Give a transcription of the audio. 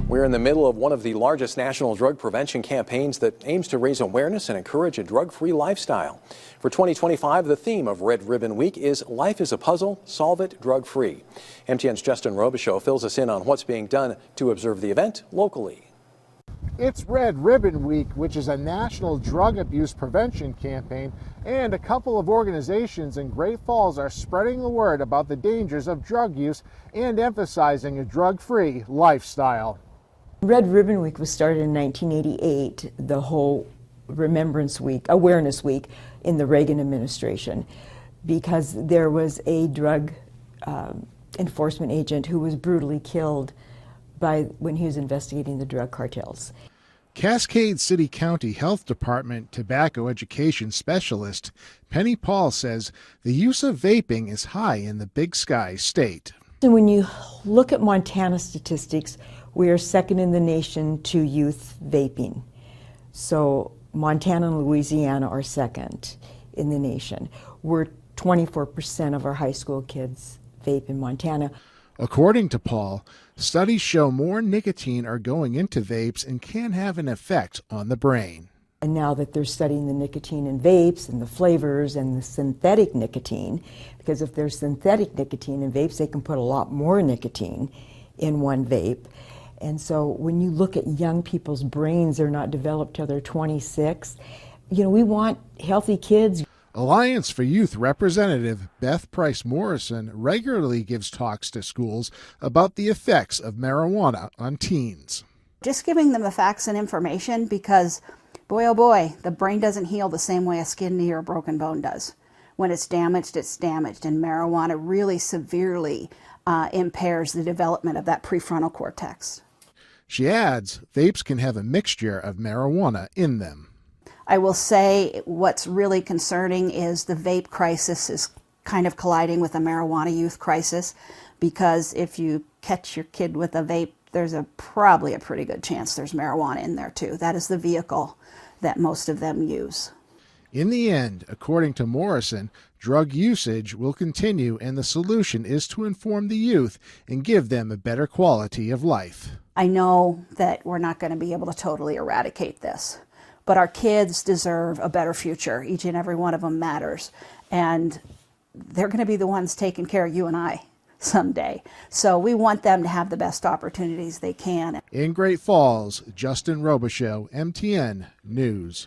We're in the middle of one of the largest national drug prevention campaigns that aims to raise awareness and encourage a drug-free lifestyle. For 2025, the theme of Red Ribbon Week is Life is a Puzzle, Solve It Drug-Free. MTN's Justin Robichaud fills us in on what's being done to observe the event locally. It's Red Ribbon Week, which is a national drug abuse prevention campaign, and a couple of organizations in Great Falls are spreading the word about the dangers of drug use and emphasizing a drug-free lifestyle. Red Ribbon Week was started in 1988, the whole Remembrance Week, Awareness Week in the Reagan administration, because there was a drug enforcement agent who was brutally killed when he was investigating the drug cartels. Cascade City County Health Department tobacco education specialist Penny Paul says the use of vaping is high in the Big Sky state. And when you look at Montana statistics, we are second in the nation to youth vaping. So Montana and Louisiana are second in the nation. We're 24% of our high school kids vape in Montana. According to Paul, studies show more nicotine are going into vapes and can have an effect on the brain. And now that they're studying the nicotine in vapes and the flavors and the synthetic nicotine, because if there's synthetic nicotine in vapes, they can put a lot more nicotine in one vape. And so when you look at young people's brains, they're not developed till they're 26. You know, we want healthy kids. Alliance for Youth Representative Beth Price Morrison regularly gives talks to schools about the effects of marijuana on teens. Just giving them the facts and information, because boy, oh boy, the brain doesn't heal the same way a skin knee or a broken bone does. When it's damaged, and marijuana really severely impairs the development of that prefrontal cortex. She adds vapes can have a mixture of marijuana in them. I will say what's really concerning is the vape crisis is kind of colliding with the marijuana youth crisis, because if you catch your kid with a vape, there's probably a pretty good chance there's marijuana in there too. That is the vehicle that most of them use. In the end, according to Morrison, drug usage will continue, and the solution is to inform the youth and give them a better quality of life. I know that we're not going to be able to totally eradicate this, but our kids deserve a better future. Each and every one of them matters, and they're going to be the ones taking care of you and I someday. So we want them to have the best opportunities they can. In Great Falls, Justin Robichaud, MTN News.